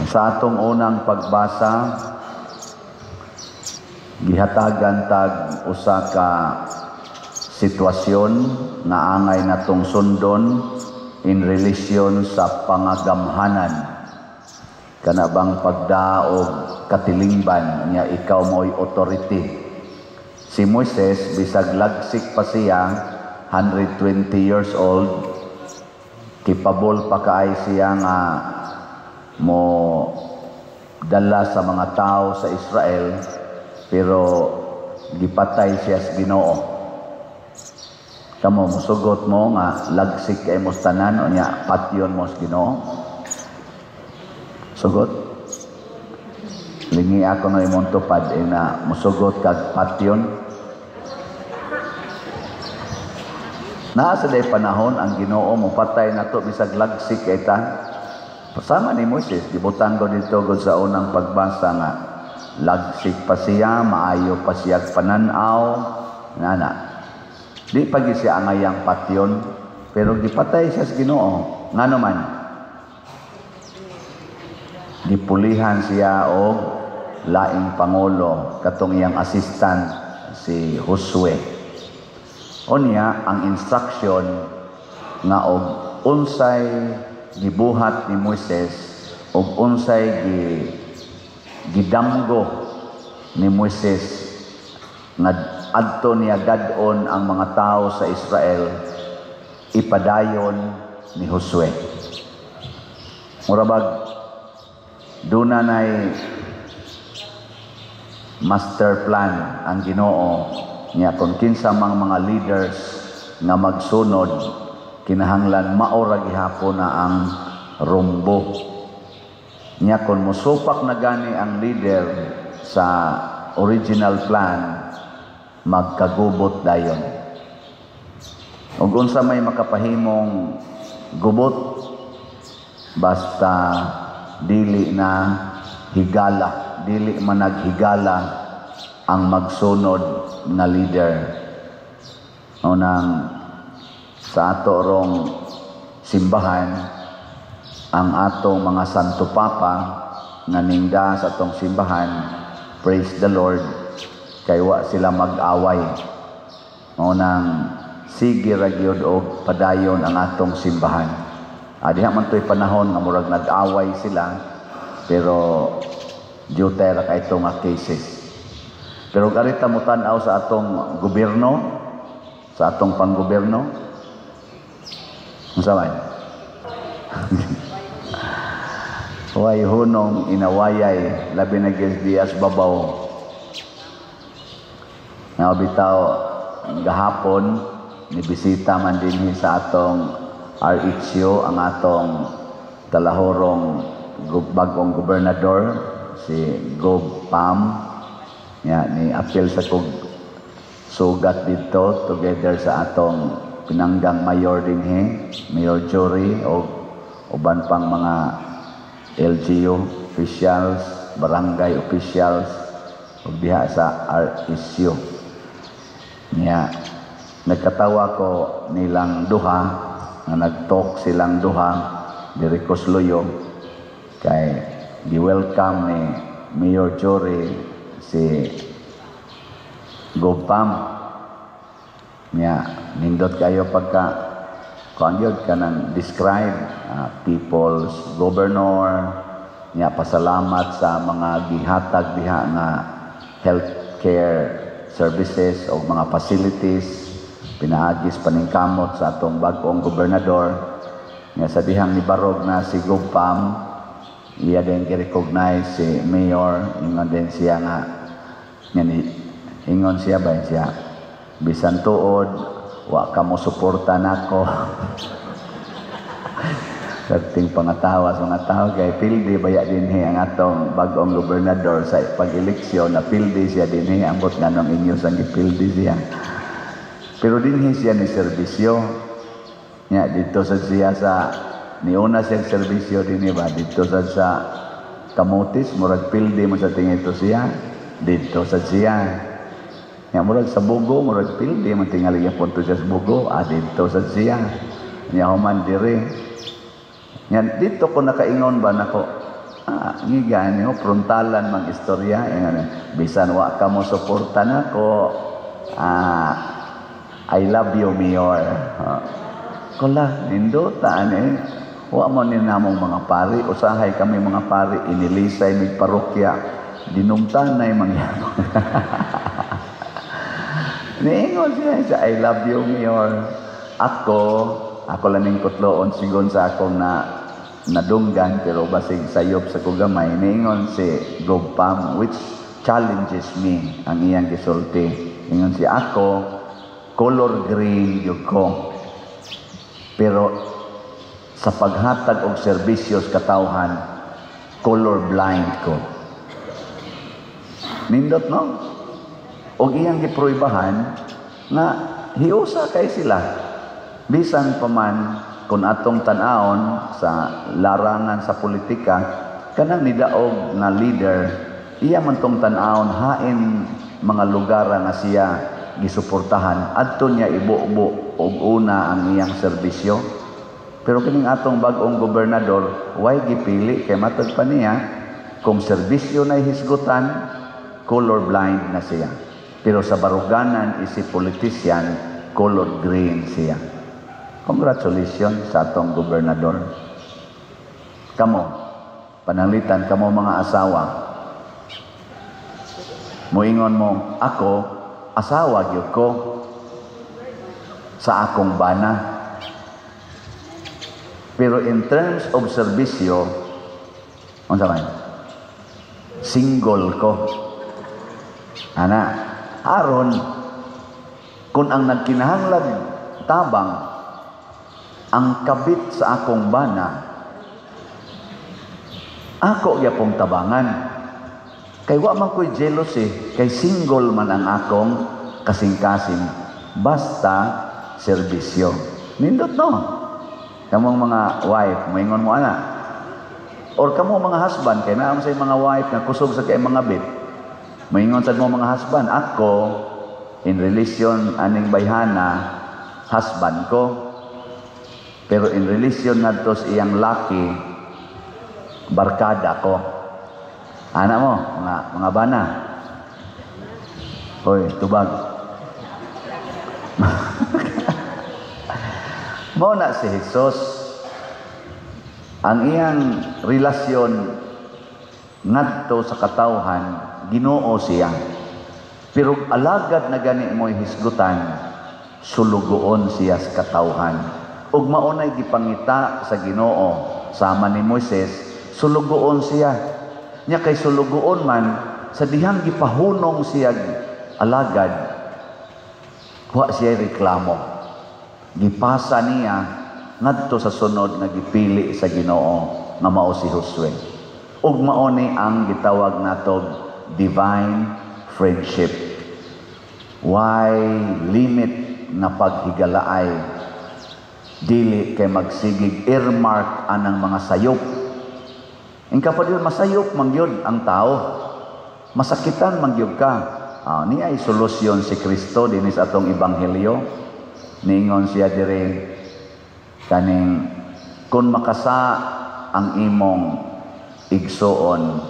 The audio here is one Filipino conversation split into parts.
Sa atong unang pagbasa, gihatagan tag usa ka sitwasyon nga angay natong sundon in relasyon sa pangagamhanan. Kana bang pagdaog katilingban niya ikaw mo'y authority. Si Moises, bisag lagsik pa siya, 120 years old, kipabol pa kaay siya nga mo dala sa mga tao sa Israel, pero gipatay siya sa Ginoo. Kamo musugot mo nga lagsik kay mo tanan o niya patyon mo sa Ginoo. Sugot. Lingi ako na imong tupad na musugot kag patyon. Naa sa day panahon ang Ginoo mo patay nato bisag lagsik kay ta. Pasama ni Moises, gibutan ko dito sa unang pagbasa nga lagsik pa siya, maayo pa siya pananaw, nana. Di pagi siya angayang patyon, pero gipatay siya sa Ginoo. Nga naman, gipulihan siya o laing pangulo, katong iyang assistant, si Josue. O niya, ang instruction nga og unsay gibuhat ni Moises ug unsay gidamgo ni Moises nga adto niya gadon ang mga tao sa Israel, ipadayon ni Josue. Murabag dunay master plan ang Ginoo niya kung kinsa mang mga leaders nga magsunod, kinahanglan maora gihapon na ang rumbo niya. Kung musupak na gani ang leader sa original plan, magkagubot dayon. Ug unsa may makapahimong gubot, basta dili na higala, dili man naghigala ang magsunod na leader. Unang sa ato rong simbahan, ang atong mga Santo Papa nga ningda sa atong simbahan, praise the Lord, kay wa sila mag-away. Unang sige ra gyud og padayon ang atong simbahan. Diha man to'y panahon nga murag nag-away sila, pero dute ra kay ito nga cases. Pero garita mo tan-aw sa atong gobyerno, sa atong panggobyerno, unsa man? Way hunong inawayay, labi na dias babaw. Nga bitaw gahapon nibisita man dinhi sa atong RHU ang atong talahorong bagong gobernador, si Gob Pam. Ni apil sa kog sugat dito together sa atong pinanggang mayor dinhi, Mayor Jory o uban pang mga LGU officials, barangay officials ug diha sa RSU. Niya nagkatawa ko nilang duha nga nag-talk silang duha diri Kusluyo kay gi-welcome ni Mayor Jory si Gopam. Niya nindot kayo pagka kuan ka nang describe people's governor. Niya pasalamat sa mga gihatag diha nga healthcare services o mga facilities, pinaagis paningkamot sa atong bag-ong gobernador. Niya sa dihang nibarog na si Gopam, iya din gi-recognize si Mayor, ingon din siya nga ingon siya ba siya bisan tuod wa ka mo suporta nako. Kating pangatawa sa mga tao kay pildi baya dinhi ang atong bag-ong gobernador sa pag-eleksyon na pildi siya dinhi ambot nganong inyo sang gipildi siya. Pero dinhi siya ni serbisyo. Nya dito sa siya sa niuna siyang serbisyo dinhi ba dito sa Kamutis murag pildi mo sa tingin ito siya dito sa siya. Nya murag sa Bugo murag pildi man tingali ya punto sa Bugo dito sa siya. Nya human diri. Nya dito ko nakaingon ba nako Ngigan nyo, frontalan mang istorya. Bisan wa ka mo suporta na ko, I love you, Mayor. Kula, nindutaan wa mo ni namong mga pari, usahay kami mga pari, inilisay may parokya, dinungtan na yung mangyano. Niingon siya sa I love you, Mayor. Ako lang yung kutloon sigon sa akong nadunggan, pero basig sayop sa kugamay. Niingon si Gopam, which challenges me, ang iyang gisulti. Niingon si ako, color green yung ko. Pero sa paghatag og serbisyo sa katawhan, color blind ko. Nindot, no? Og iyang giproibahan na hiusa kay sila. Bisan pa man kung atong tan-aon sa larangan sa politika, kanang nidaog na leader, iya man tong tan-aon hain mga lugar nga siya gisuportahan, adto niya ibubo og una ang iyang serbisyo. Pero kining atong bag-ong gobernador, way gipili kay matag pa niya kung serbisyo na hisgutan, color blind na siya. Pero sa baruganan isip politician, color green siya. Congratulations sa atong gobernador. Kamo, pananglitan kamo mga asawa. Moingon mo, ako, asawa gyud ko sa akong bana. Pero in terms of serbisyo, unsa man? Single ko. Ana, aron kung ang nagkinahanglan tabang ang kabit sa akong bana, ako gyapong tabangan. Kay wa man ko'y jealousy, kay single man ang akong kasing-kasing, basta serbisyo. Nindot, no? Kamong mga wife, moingon mo ana. Or kamo mga husband, kay naam sa mga wife nga kusog sa kay mga bit. Moingon sad mo mga husband, ako in relation aning bayhana, husband ko. Pero in relation ngadto sa iyang laki, barkada ko. Ana mo, mga bana. Hoy, tubag. Mao na si Jesus, ang iyang relasyon ngadto sa katawhan, Ginoo siya. Pero alagad na gani mo'y hisgutan, sulugoon siya sa katawhan. Ug maunay gipangita sa Ginoo sama ni Moises, sulugoon siya. Nya kay sulugoon man sa dihang gipahunong siya alagad, wa siya reklamo. Gipasa niya ngadto sa sunod nga gipili sa Ginoo nga mao si Josue. Ug mao ni ang gitawag natog divine friendship. Why limit na paghigalaay, dili kay magsigig earmark anang mga sayop. Ang kapatid, masayop mangyod ang tao, masakitan mangyod ka. Niya ay solusyon si Kristo dinis atong ebanghelyo. Niingon siya dire kaning kung makasa ang imong igsoon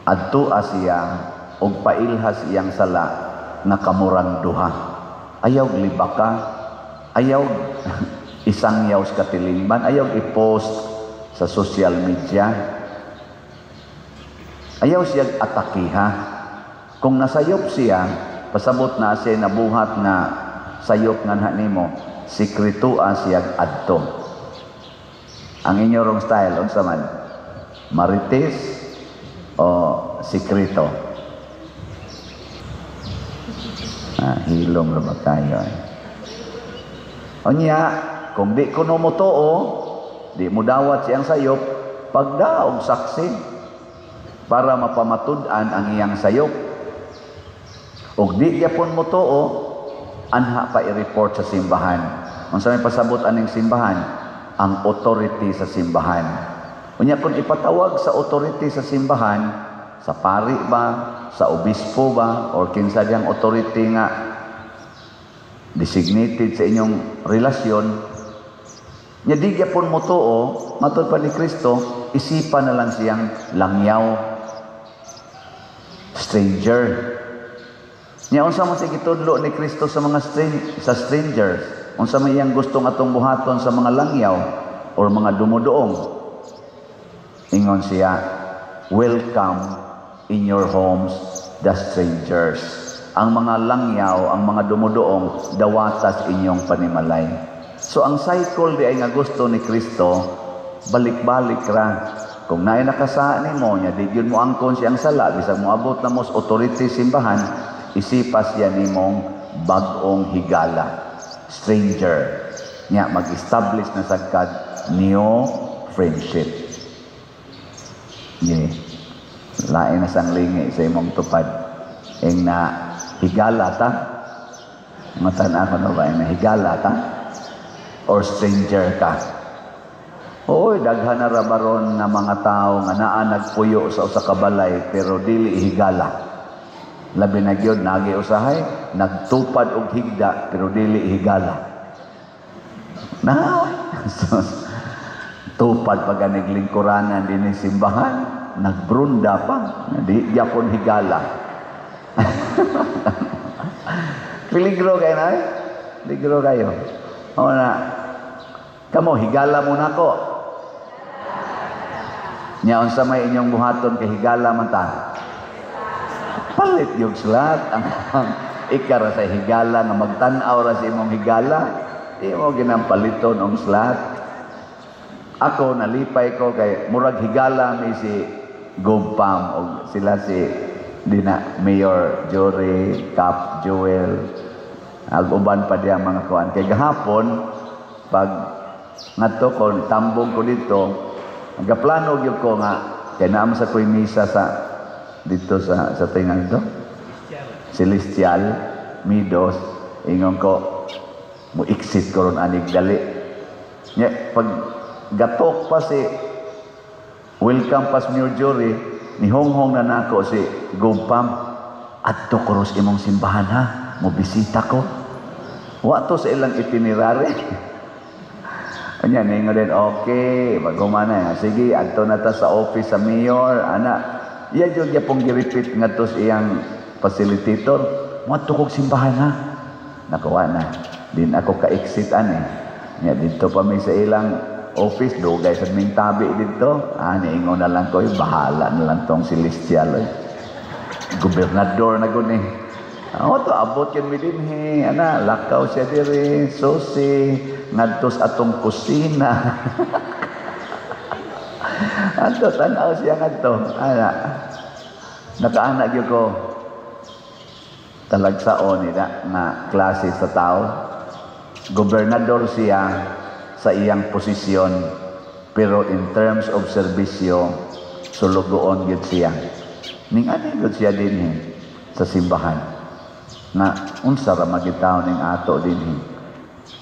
adto siya og pailhas iyang sala nga kamurang duha. Ayaw libaka, ayaw isang yaw sa katilingban, ayaw i-post sa social media, ayaw siya atakiha. Kung nasayop siya, pasabot na siya nabuhat na sayop nga nimo, sikretua siya adto. Ang inyo rong style, unsa man? Marites o sikreto? Hilom ra ba kayo? Onya, kung di ko mo too, di mo dawat siyang sayop, pagdaog saksi para mapamatud-an ang iyang sayop. Ug di gyapon mo too, anha pa i-report sa simbahan. Unsa may pasabot aning simbahan? Ang authority sa simbahan. Unya kung ipatawag sa authority sa simbahan, sa pari ba, sa obispo ba, or kinsa diyang authority nga designated sa inyong relasyon, Nya di gyapon mo tuo, matud pa ni Kristo, isipan na lang siyang langyaw, stranger. Nya unsa man sige tudlo ni Kristo sa mga strangers? Unsa man iyang gustong atong buhaton sa mga langyaw or mga dumudoong? Ingon siya, welcome in your homes the strangers. Ang mga langyaw, ang mga dumudoong, dawatas inyong panimalay. So ang cycle di ay nga gusto ni Kristo, balik-balik ra. Kung naay nakasaan nimo nya, di gyud mo angkon siyang sala, bisag moabot na mo sa authority simbahan, isipas yan nimong bag-ong higala, stranger. Nya mag-establish na sagkad new friendship. Yeah. Lain na sang lingi sa imong tupad. Ing na higala ta? Matan ako na ba? Na higala ta? Or stranger ka? Oy, daghan na rabaron na mga tao nga naa nagpuyo sa usa ka balay pero dili higala. Labi na gyud nagi usahay, nagtupad og higda pero dili higala. Na, tupad pag naglingkuranan din sa simbahan, nagbrunda pa, di gyapon higala. Peligro kayo na eh? Peligro kayo. O na, kamo, higala mo na ko. Nya unsa may inyong buhaton kay higala man ta. Palit yung slat ang ikara sa higala nga magtan-aw ra sa imong higala, di mo ginampaliton ang slat. Ako nalipay ko kay murag higala mi si Gobpam o sila si dina Mayor Jory, Cap Joel, ag-uban pa diya mga kuan. Kay gahapon pag ngadto ko tambong ko dito, nagaplano gyud ko nga kay naam sa koy misa sa dito sa tingan dito Celestial Midos, ingon ko mo exit ko ron anig dali. Nya pag gatok pa si welcome pas Mayor Jory, nihonghong na nako si Gobpam, adto ko ros imong simbahan ha, mo bisita ko. Wa to sa ilang itinerary. Anya ningon din, okay, magumana sige, adto na ta sa office sa mayor, ana. Iya jud gyapon gi-repeat ngadto sa iyang facilitator, mo adto kog simbahan ha. Nakuha na. Din ako ka-exit ani. Nya dito pa mi sa ilang office, dugay sa ming tabi dito. Niingon na lang ko, bahala na lang tong Celestial. Gobernador na gud ni. To abot yun mi dinhi. Ana, lakaw siya diri, susi, ngadtos atong kusina. Ato tanaw siya ngadto. Ana. Nakaana gyud ko talagsaon nila nga klase sa tao. Gobernador siya sa iyang posisyon, pero in terms of serbisyo, sulugoon gyud siya. Ning ani gyud siya dinhi sa simbahan. Na unsa ra magitaw ning ato dinhi.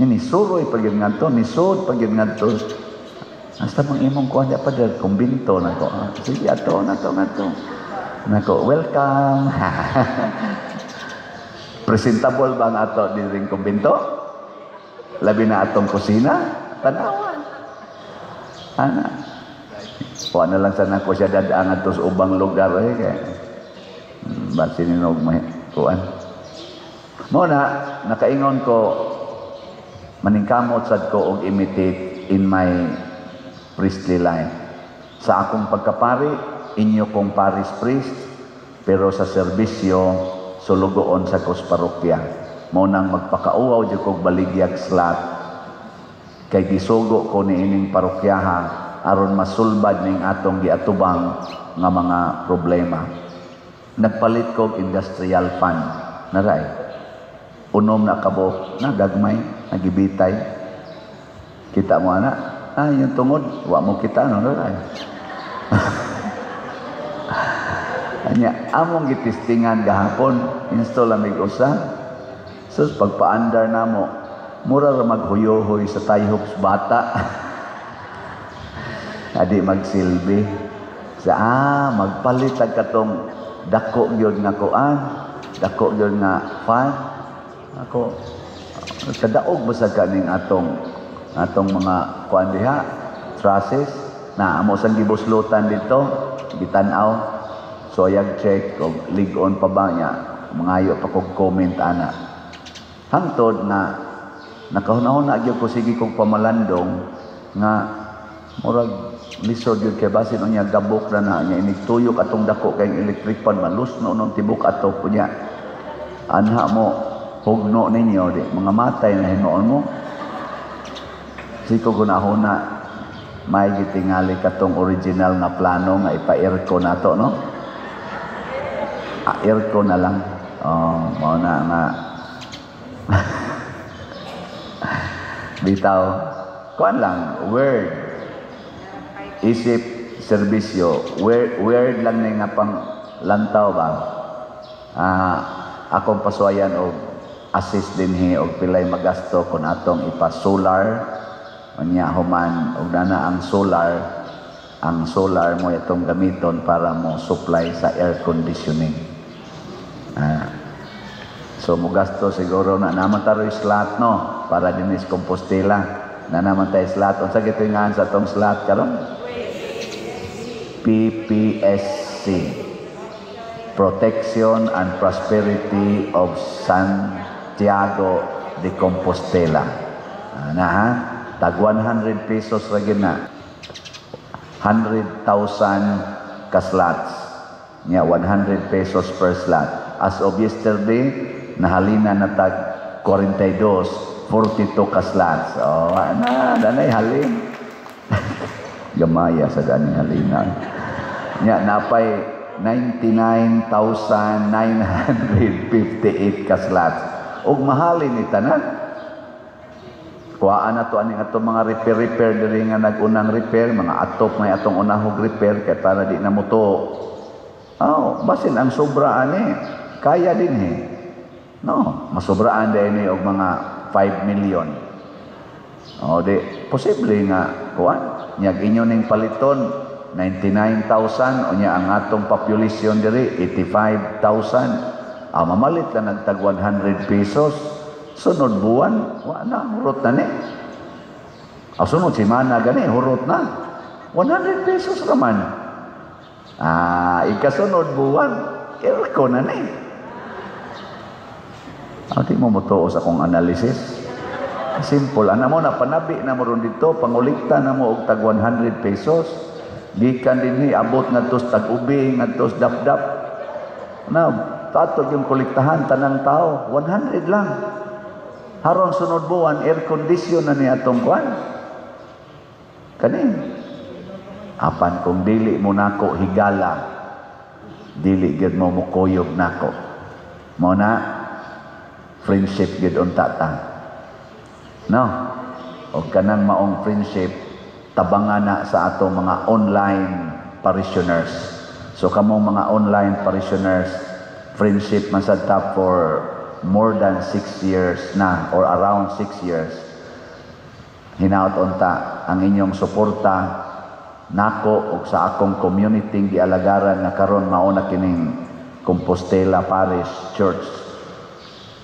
Ni suroy pag gyud ngadto, ni sud pag gyud ngadto. Hasta mang imong kuan pa der kumbinto nako. Sige ato nato. Nako, welcome. Presentable ba ang ato diring kumbinto? Labi na atong kusina, tanawan. Ana. Kuan na lang sana ko siya dadaan ato sa ubang lugar kay basin ninog may kuan. Muna, nakaingon ko, maningkamot sad ko og imitate in my priestly life. Sa akong pagkapari, inyo kong parish priest, pero sa serbisyo, sulugoon sa kos parokya. Munang magpakauaw di kong baligyag slat, kay gisugo ko ni ining parokyaha, aron masulbad ning atong giatubang nga mga problema. Nagpalit ko industrial fund, naray. Unom na kabo, nagagmay, nagibitay. Kita mo ana, yung tungod, wa mo kita, no? Anya, among gitistingan gahapon, install amig usa. Sus, pagpaandar na mo, mura ra maghuyohoy sa tayhops bata. Adi magsilbi. Magpalit ang katong dako gyud nga kuan, dako gyud nga fan. Ako, kadaog ba sa kaning atong atong mga kuan diha, trusses na amo sang gibuslutan dito, gitanaw. So ayag check og lig-on pa ba niya, mangayo pa kog comment ana. Hangtod na nakahunahon na gyud ko sige kog pamalandong nga murag lisod yun kay basin niya gabok na niya inigtuyok atong dako kay electric pan malusno nung tibok ato po niya anha mo hugno ninyo di mga matay na hinuon mo siko gunahuna may gitingali katong original na plano nga ipa-aircon nato no aircon na lang mao na nga bitaw kuan lang word isip serbisyo weird lang na nga pang lantaw ba akong pasuayan og assist dinhi og pilay magasto kun atong ipa solar unya human og dana ang solar mo itong gamiton para mo supply sa air conditioning so mo gasto siguro na naman tayo slot no para dinis Compostela na naman tayo slot unsa gitingan sa tong slot karon PPSC, Protection and Prosperity of Santiago de Compostela. Tag 100 pesos lagi na. 100,000 ka slots. 100 pesos per slot. As of yesterday, nahalina na tag 42, 42 ka slots. Danay halin. Gamaya sa ganing halinan. Napay 99,958 ka slots. Og mahalin ni tanan. Kuhaan na to aning atong mga repair diri nga nag-unang repair, mga atop may atong unahog repair kay para di na mo to. Basin ang sobra ani. Kaya din No, masobraan din og mga 5 million. Posible nga kuhaan. Nyag inyo ning paliton 99,000 unya ang atong population diri 85,000 mamalit lang nagtag 100 pesos sunod buwan na hurot na ni sunod semana gani hurot na 100 pesos raman ikasunod buwan aircon na ni di mo mutuo sa akong analysis. Simple. Ano mo na panabi na mo ron dito, pangulikta na mo og tag 100 pesos. Gikan dinhi abot ngadtos tag ubi, ngadtos dap-dap. Tatog yung kuliktahan tanang tao, 100 lang. Haron sunod buwan air condition na ni atong kuan. Kani. Apan kung dili mo nako higala, dili gid mo mukuyog nako. Mo na friendship gid unta ta. No? O kanang maong friendship, tabangan na sa ato mga online parishioners. So kamong mga online parishioners, friendship masagta for more than 6 years na or around 6 years. Hinaot unta ang inyong suporta nako o sa akong community gialagaran nga karon mao na kining Compostela Parish Church.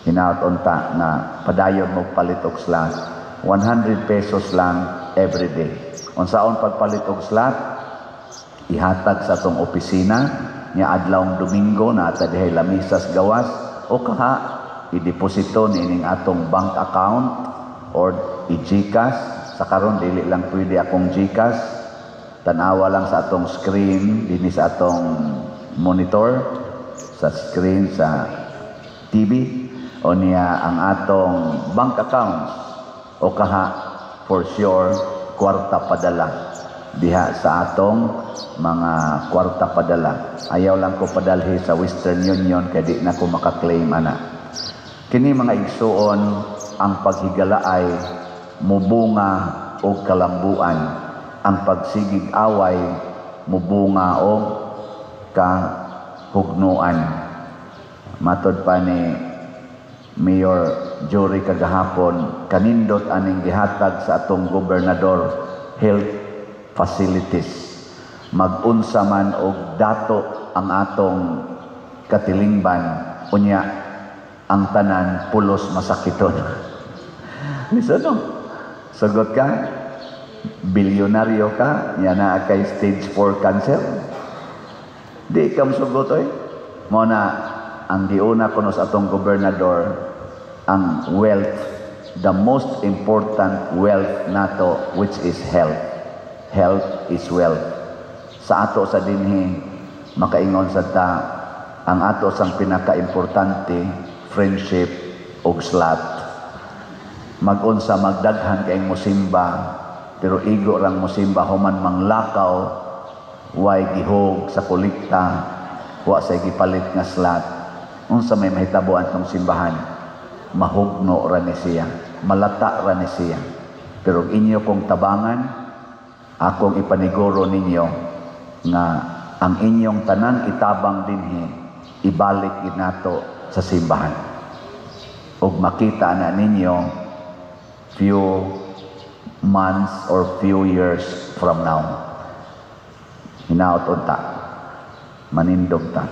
Hinaot unta na padayon mo palit og slot 100 pesos lang every day. Unsaon pagpalit og slot ihatag sa atong opisina nya adlawng Domingo na ata dihay lamisas gawas o kaha i-deposito niining atong bank account or i-GCash. Sa karon dili lang pwede akong GCash, tanawa lang sa atong screen dinhi sa atong monitor sa screen sa TV o niya ang atong bank accounts o kaha for sure kwarta padala diha sa atong mga kwarta padala. Ayaw lang ko padalhi sa Western Union kay di na ko makaklaim ana. Kini mga igsuon ang paghigalaay mubunga og kalambuan, ang pagsigig away mubunga og kahugnuan. Matod pa ni Mayor Jory kagahapon, kanindot aning gihatag sa atong gobernador health facilities. Mag-unsa man og dato ang atong katilingban, unya ang tanan pulos masakiton. Listen no? Sugot ka? Bilyonaryo ka? Yan na kay stage 4 cancer? Di ka masugot oy. Mo na ang giuna kuno sa atong gobernador, ang wealth, the most important wealth nato, which is health. Health is wealth. Sa ato sa dinhi, makaingon sa ta, ang ato sang pinaka-importante, friendship ug slat. Mag-unsa magdaghan kay musimba, pero igo lang musimba human manglakaw, way gihog sa kolekta, wa say gipalit nga slat. Unsa may mahitabuan tong simbahan, mahugno ra ni siya, malata ra ni siya. Pero inyo kong tabangan, akong ipaniguro ninyo nga ang inyong tanan itabang dinhi, ibalik nato sa simbahan. Ug makita na ninyo few months or few years from now. Hinaot unta, manindog ta.